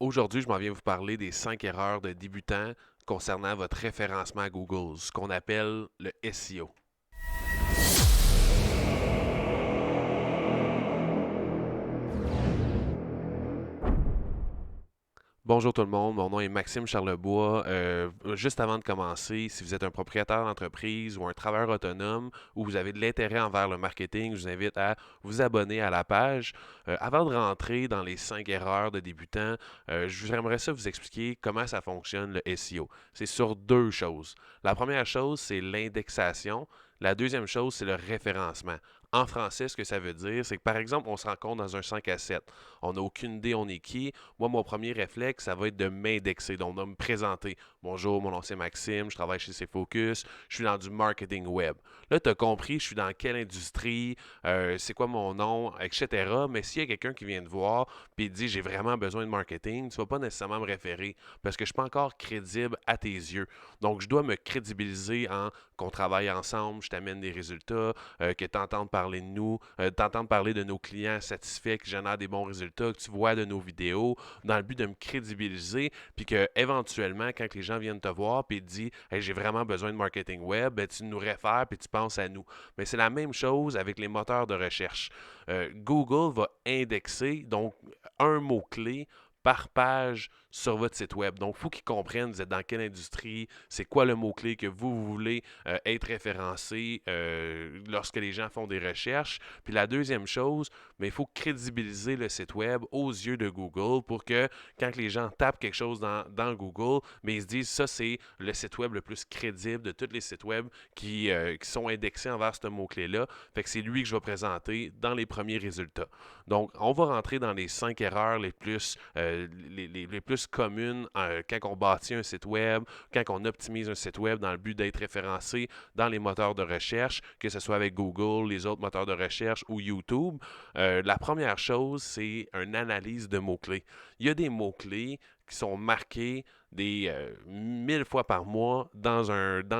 Aujourd'hui, je m'en viens vous parler des 5 erreurs de débutants concernant votre référencement à Google, ce qu'on appelle le SEO. Bonjour tout le monde, mon nom est Maxime Charlebois. Juste avant de commencer, si vous êtes un propriétaire d'entreprise ou un travailleur autonome ou vous avez de l'intérêt envers le marketing, je vous invite à vous abonner à la page. Avant de rentrer dans les 5 erreurs de débutants, j'aimerais ça vous expliquer comment ça fonctionne le SEO. C'est sur deux choses. La première chose, c'est l'indexation. La deuxième chose, c'est le référencement. En français, ce que ça veut dire, c'est que par exemple, on se rencontre dans un 5 à 7. On n'a aucune idée on est qui. Moi, mon premier réflexe, ça va être de m'indexer, donc de me présenter. Bonjour, mon nom c'est Maxime, je travaille chez CFocus, je suis dans du marketing web. Là, tu as compris, je suis dans quelle industrie, c'est quoi mon nom, etc. Mais s'il y a quelqu'un qui vient te voir et dit j'ai vraiment besoin de marketing, tu ne vas pas nécessairement me référer parce que je ne suis pas encore crédible à tes yeux. Donc, je dois me crédibiliser en qu'on travaille ensemble, je t'amène des résultats, que tu entends parler de nous, t'entends parler de nos clients satisfaits qui génèrent des bons résultats, que tu vois de nos vidéos, dans le but de me crédibiliser, puis que éventuellement, quand les gens viennent te voir, puis ils te disent hey, j'ai vraiment besoin de marketing web, ben, tu nous réfères, puis tu penses à nous. Mais c'est la même chose avec les moteurs de recherche. Google va indexer, donc, un mot-clé par page sur votre site web. Donc, il faut qu'ils comprennent vous êtes dans quelle industrie, c'est quoi le mot-clé que vous voulez être référencé lorsque les gens font des recherches. Puis la deuxième chose, mais il faut crédibiliser le site web aux yeux de Google pour que quand les gens tapent quelque chose dans Google, mais ils se disent ça c'est le site web le plus crédible de tous les sites web qui sont indexés envers ce mot-clé-là. Fait que c'est lui que je vais présenter dans les premiers résultats. Donc, on va rentrer dans les 5 erreurs les plus communes quand on bâtit un site web, quand on optimise un site web dans le but d'être référencé dans les moteurs de recherche, que ce soit avec Google, les autres moteurs de recherche ou YouTube. La première chose, c'est une analyse de mots-clés. Il y a des mots-clés qui sont marqués des 1000 fois par mois dans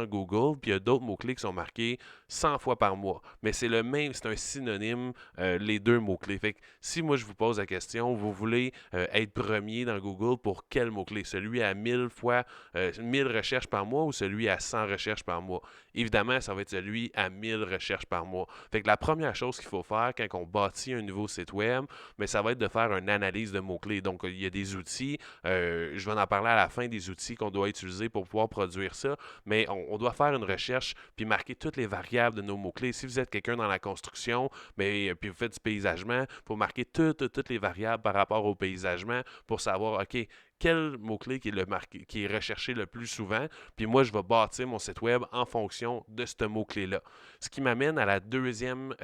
Google, puis il y a d'autres mots-clés qui sont marqués 100 fois par mois. Mais c'est le même, c'est un synonyme, les deux mots-clés. Fait que si moi je vous pose la question, vous voulez être premier dans Google pour quel mot-clé? Celui à 1000 fois, 1000 recherches par mois ou celui à 100 recherches par mois? Évidemment, ça va être celui à 1000 recherches par mois. Fait que la première chose qu'il faut faire quand on bâtit un nouveau site web, mais ça va être de faire une analyse de mots-clés. Donc, il y a des outils, je vais en parler à la fin des outils qu'on doit utiliser pour pouvoir produire ça, mais on doit faire une recherche puis marquer toutes les variables de nos mots-clés. Si vous êtes quelqu'un dans la construction, mais puis vous faites du paysagement, il faut marquer toutes les variables par rapport au paysagement pour savoir, OK, quel mot-clé qui est recherché le plus souvent, puis moi, je vais bâtir mon site web en fonction de ce mot-clé-là. Ce qui m'amène à la deuxième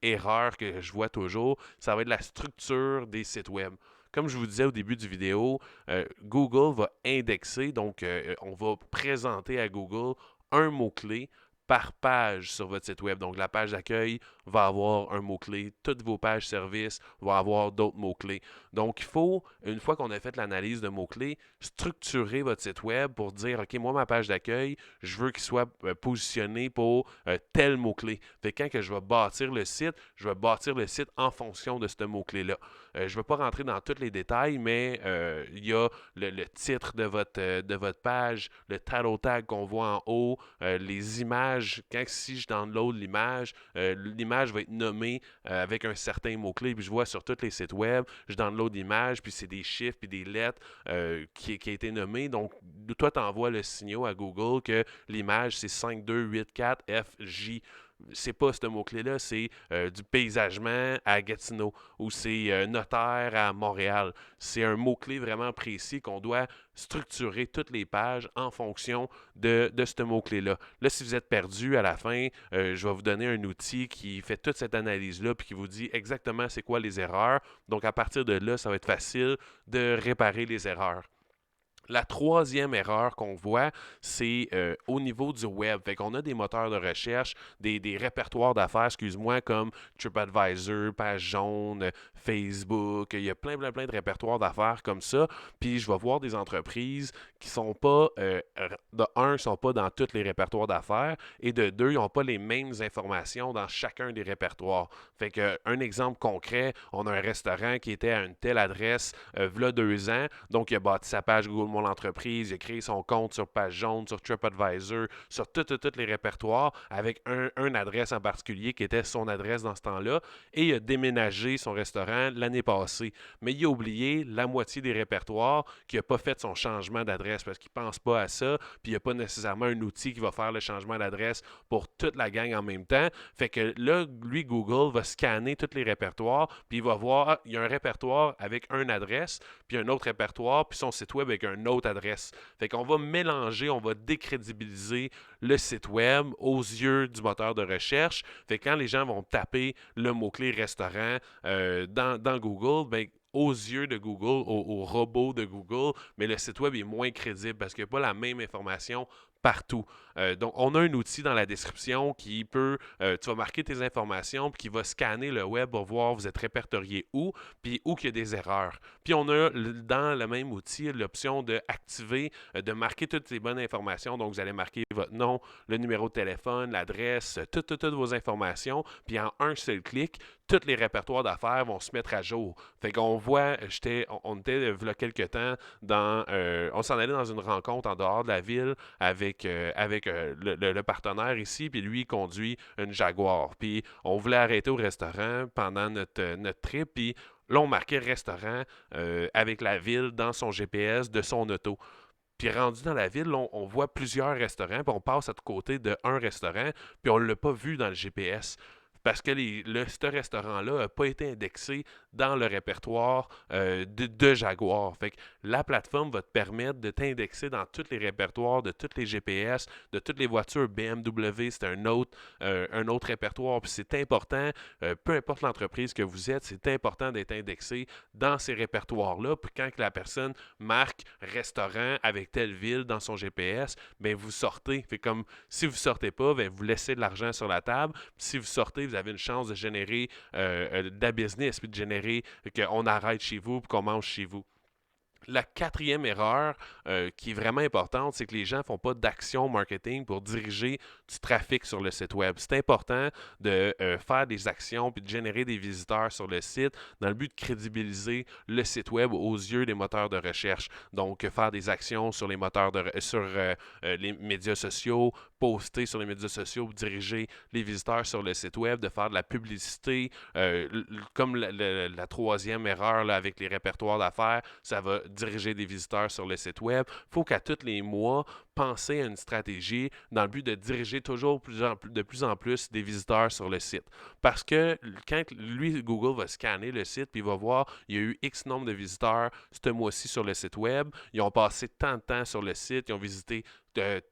erreur que je vois toujours, ça va être la structure des sites web. Comme je vous disais au début du vidéo, Google va indexer, donc on va présenter à Google un mot-clé par page sur votre site web. Donc, la page d'accueil va avoir un mot-clé. Toutes vos pages services vont avoir d'autres mots-clés. Donc, il faut, une fois qu'on a fait l'analyse de mots-clés, structurer votre site web pour dire, OK, moi, ma page d'accueil, je veux qu'il soit positionné pour tel mot-clé. Fait que quand que je vais bâtir le site, je vais bâtir le site en fonction de ce mot-clé-là. Je ne vais pas rentrer dans tous les détails, mais il y a le titre de votre page, le title tag qu'on voit en haut, les images. Si je download l'image, l'image va être nommée avec un certain mot-clé. Puis je vois sur tous les sites web, je download l'image, puis c'est des chiffres, puis des lettres qui a été nommé. Donc, toi, tu envoies le signal à Google que l'image, c'est 5284FJ. C'est pas ce mot-clé-là, c'est du paysagement à Gatineau ou c'est notaire à Montréal. C'est un mot-clé vraiment précis qu'on doit structurer toutes les pages en fonction de ce mot-clé-là. Là, si vous êtes perdu à la fin, je vais vous donner un outil qui fait toute cette analyse-là puis qui vous dit exactement c'est quoi les erreurs. Donc, à partir de là, ça va être facile de réparer les erreurs. La troisième erreur qu'on voit, c'est au niveau du web. Fait qu'on a des moteurs de recherche, des répertoires d'affaires, excuse-moi, comme TripAdvisor, Page Jaune, Facebook. Il y a plein de répertoires d'affaires comme ça. Puis je vais voir des entreprises qui sont pas, de un, sont pas dans tous les répertoires d'affaires, et de deux, ils n'ont pas les mêmes informations dans chacun des répertoires. Fait que, un exemple concret, on a un restaurant qui était à une telle adresse, v'là 2 ans, donc il a bâti sa page Google Mon Entreprise, il a créé son compte sur Page Jaune, sur TripAdvisor, sur tous les répertoires, avec un adresse en particulier qui était son adresse dans ce temps-là, et il a déménagé son restaurant l'année passée. Mais il a oublié la moitié des répertoires, qui n'a pas fait son changement d'adresse parce qu'il ne pense pas à ça, puis il n'y a pas nécessairement un outil qui va faire le changement d'adresse pour toute la gang en même temps. Fait que là, lui, Google va scanner tous les répertoires, puis il va voir, ah, il y a un répertoire avec une adresse, puis un autre répertoire, puis son site web avec une autre adresse. Fait qu'on va mélanger, on va décrédibiliser le site web aux yeux du moteur de recherche. Fait que quand les gens vont taper le mot-clé restaurant dans Google, ben, aux yeux de Google, au robot de Google, mais le site web est moins crédible parce qu'il n'y a pas la même information partout. Donc, on a un outil dans la description qui peut, tu vas marquer tes informations, puis qui va scanner le web pour voir vous êtes répertorié où, puis où qu'il y a des erreurs. Puis on a dans le même outil l'option d'activer, de marquer toutes les bonnes informations. Donc, vous allez marquer votre nom, le numéro de téléphone, l'adresse, toutes vos informations. Puis en un seul clic, tous les répertoires d'affaires vont se mettre à jour. Fait qu'on voit, on était, il y a quelques temps, on s'en allait dans une rencontre en dehors de la ville avec le partenaire ici, puis lui, il conduit une Jaguar. Puis on voulait arrêter au restaurant pendant notre trip, puis là, on marquait restaurant avec la ville dans son GPS de son auto. Puis rendu dans la ville, on voit plusieurs restaurants, puis on passe à côté d'un restaurant, puis on ne l'a pas vu dans le GPS. Parce que ce restaurant-là n'a pas été indexé dans le répertoire de Jaguar. Fait que la plateforme va te permettre de t'indexer dans tous les répertoires de tous les GPS, de toutes les voitures BMW. C'est un autre répertoire. Puis c'est important, peu importe l'entreprise que vous êtes, c'est important d'être indexé dans ces répertoires-là. Puis quand la personne marque restaurant avec telle ville dans son GPS, ben vous sortez. Fait comme si vous ne sortez pas, ben vous laissez de l'argent sur la table. Puis si vous sortez, vous avez une chance de générer de la business, puis de générer qu'on arrête chez vous, puis qu'on mange chez vous. La quatrième erreur qui est vraiment importante, c'est que les gens ne font pas d'action marketing pour diriger du trafic sur le site web. C'est important de faire des actions puis de générer des visiteurs sur le site dans le but de crédibiliser le site web aux yeux des moteurs de recherche. Donc, faire des actions sur les sur les médias sociaux, poster sur les médias sociaux, diriger les visiteurs sur le site web, de faire de la publicité. Comme la troisième erreur là, avec les répertoires d'affaires, ça va diriger des visiteurs sur le site web. Il faut qu'à tous les mois, penser à une stratégie dans le but de diriger toujours de plus en plus des visiteurs sur le site. Parce que quand lui, Google va scanner le site, puis il va voir, il y a eu X nombre de visiteurs ce mois-ci sur le site web, ils ont passé tant de temps sur le site, ils ont visité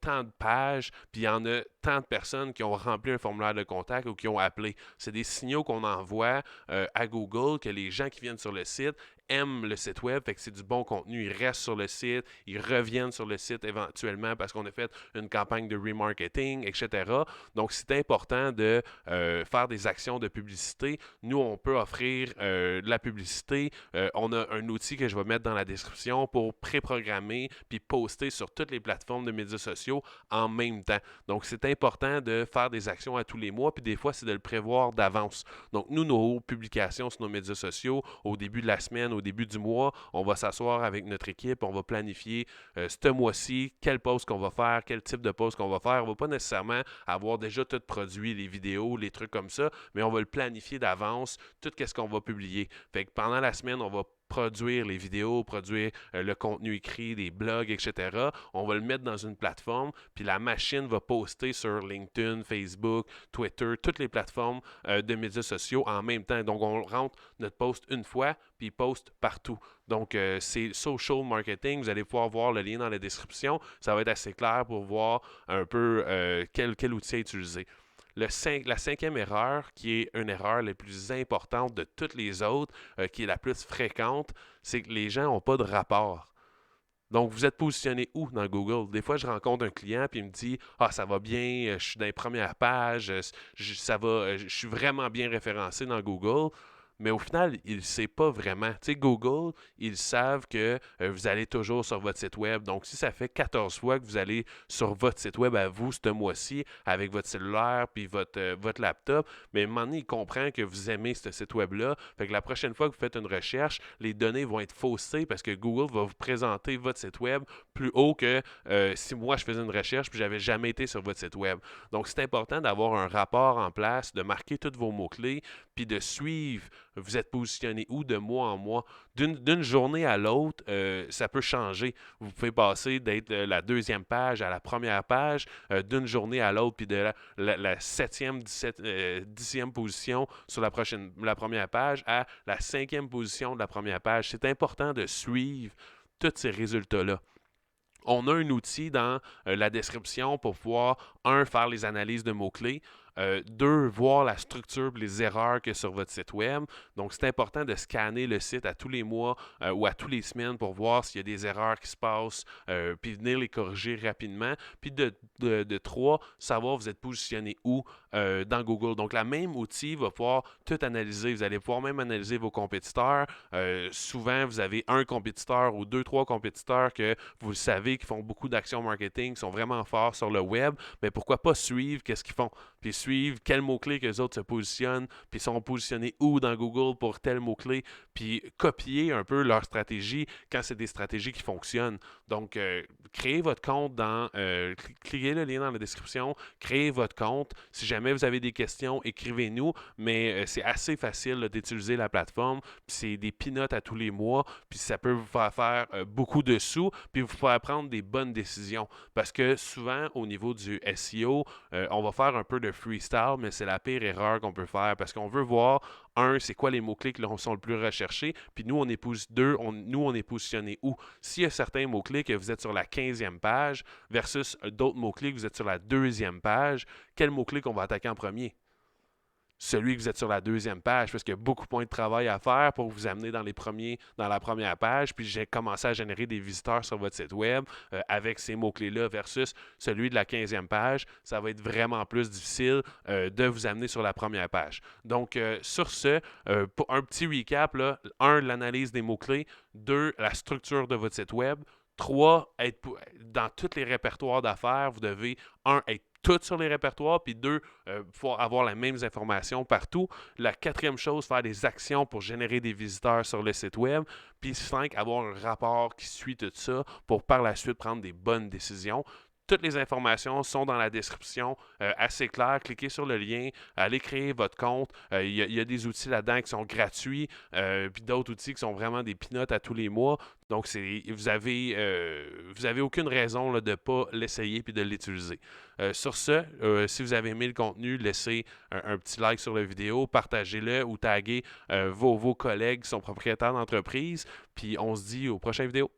tant de pages, puis il y en a tant de personnes qui ont rempli un formulaire de contact ou qui ont appelé. C'est des signaux qu'on envoie à Google que les gens qui viennent sur le site aiment le site web, fait que c'est du bon contenu, ils restent sur le site, ils reviennent sur le site éventuellement parce qu'on a fait une campagne de remarketing, etc. Donc, c'est important de faire des actions de publicité. Nous, on peut offrir de la publicité. On a un outil que je vais mettre dans la description pour préprogrammer puis poster sur toutes les plateformes de médias sociaux en même temps. Donc, c'est important de faire des actions à tous les mois, puis des fois, c'est de le prévoir d'avance. Donc, nous, nos publications sur nos médias sociaux, au début de la semaine, au début du mois, on va s'asseoir avec notre équipe, on va planifier ce mois-ci, quel post qu'on va faire, quel type de post qu'on va faire. On ne va pas nécessairement avoir déjà tout produit, les vidéos, les trucs comme ça, mais on va le planifier d'avance, tout ce qu'on va publier. Fait que pendant la semaine, on va produire les vidéos, produire le contenu écrit, des blogs, etc. On va le mettre dans une plateforme, puis la machine va poster sur LinkedIn, Facebook, Twitter, toutes les plateformes de médias sociaux en même temps. Donc, on rentre notre post une fois, puis il poste partout. Donc, c'est social marketing. Vous allez pouvoir voir le lien dans la description. Ça va être assez clair pour voir un peu quel outil utiliser. La cinquième erreur, qui est une erreur la plus importante de toutes les autres, qui est la plus fréquente, c'est que les gens n'ont pas de rapport. Donc, vous êtes positionné où dans Google? Des fois, je rencontre un client puis il me dit: Ah, ça va bien, je suis dans les premières pages, ça va, je suis vraiment bien référencé dans Google. Mais au final, il ne sait pas vraiment. Tu sais, Google, ils savent que vous allez toujours sur votre site web. Donc, si ça fait 14 fois que vous allez sur votre site web à vous ce mois-ci avec votre cellulaire puis votre laptop, mais à un moment donné, il comprend que vous aimez ce site web-là. Fait que la prochaine fois que vous faites une recherche, les données vont être faussées parce que Google va vous présenter votre site web plus haut que si moi je faisais une recherche puis j'avais jamais été sur votre site web. Donc, c'est important d'avoir un rapport en place, de marquer tous vos mots-clés, puis de suivre vous êtes positionné où de mois en mois. D'une journée à l'autre, ça peut changer. Vous pouvez passer d'être la deuxième page à la première page, d'une journée à l'autre, puis de la septième, dixième position sur la première page à la cinquième position de la première page. C'est important de suivre tous ces résultats-là. On a un outil dans la description pour pouvoir, un, faire les analyses de mots-clés, deux, voir la structure et les erreurs que sur votre site web. Donc, c'est important de scanner le site à tous les mois ou à tous les semaines pour voir s'il y a des erreurs qui se passent, puis venir les corriger rapidement. Puis de trois, savoir vous êtes positionné où dans Google. Donc, la même outil va pouvoir tout analyser. Vous allez pouvoir même analyser vos compétiteurs. Souvent, vous avez un compétiteur ou deux, trois compétiteurs que vous le savez qui font beaucoup d'actions marketing, qui sont vraiment forts sur le web, mais pourquoi pas suivre qu'est-ce qu'ils font, puis suivre quels mots-clés que les autres se positionnent, puis sont positionnés où dans Google pour tel mot-clé, puis copier un peu leur stratégie quand c'est des stratégies qui fonctionnent. Donc, créez votre compte cliquez le lien dans la description, créez votre compte. Si jamais vous avez des questions, écrivez-nous, mais c'est assez facile d'utiliser la plateforme, puis c'est des peanuts à tous les mois, puis ça peut vous faire beaucoup de sous, puis vous faire prendre des bonnes décisions. Parce que souvent, au niveau du SEO, on va faire un peu de freestyle, mais c'est la pire erreur qu'on peut faire parce qu'on veut voir, un, c'est quoi les mots-clés qui sont le plus recherchés, puis nous, on est positionné où? S'il y a certains mots-clés que vous êtes sur la 15e page versus d'autres mots-clés que vous êtes sur la deuxième page, quel mot-clé qu'on va attaquer en premier? Celui que vous êtes sur la deuxième page, parce qu'il y a beaucoup moins de travail à faire pour vous amener dans la première page, puis j'ai commencé à générer des visiteurs sur votre site web avec ces mots-clés-là versus celui de la 15e page, ça va être vraiment plus difficile de vous amener sur la première page. Donc, sur ce, pour un petit recap, là, un, l'analyse des mots-clés, deux, la structure de votre site web, trois, dans tous les répertoires d'affaires, vous devez, un, être tout sur les répertoires, puis deux, pouvoir avoir les mêmes informations partout. La quatrième chose, faire des actions pour générer des visiteurs sur le site web. Puis cinq, avoir un rapport qui suit tout ça pour par la suite prendre des bonnes décisions. Toutes les informations sont dans la description, assez claires. Cliquez sur le lien, allez créer votre compte. Il y a des outils là-dedans qui sont gratuits, puis d'autres outils qui sont vraiment des peanuts à tous les mois. Donc, vous avez aucune raison là, de ne pas l'essayer puis de l'utiliser. Sur ce, si vous avez aimé le contenu, laissez un petit like sur la vidéo, partagez-le ou taguez vos collègues qui sont propriétaires d'entreprise. Puis on se dit aux prochaines vidéos.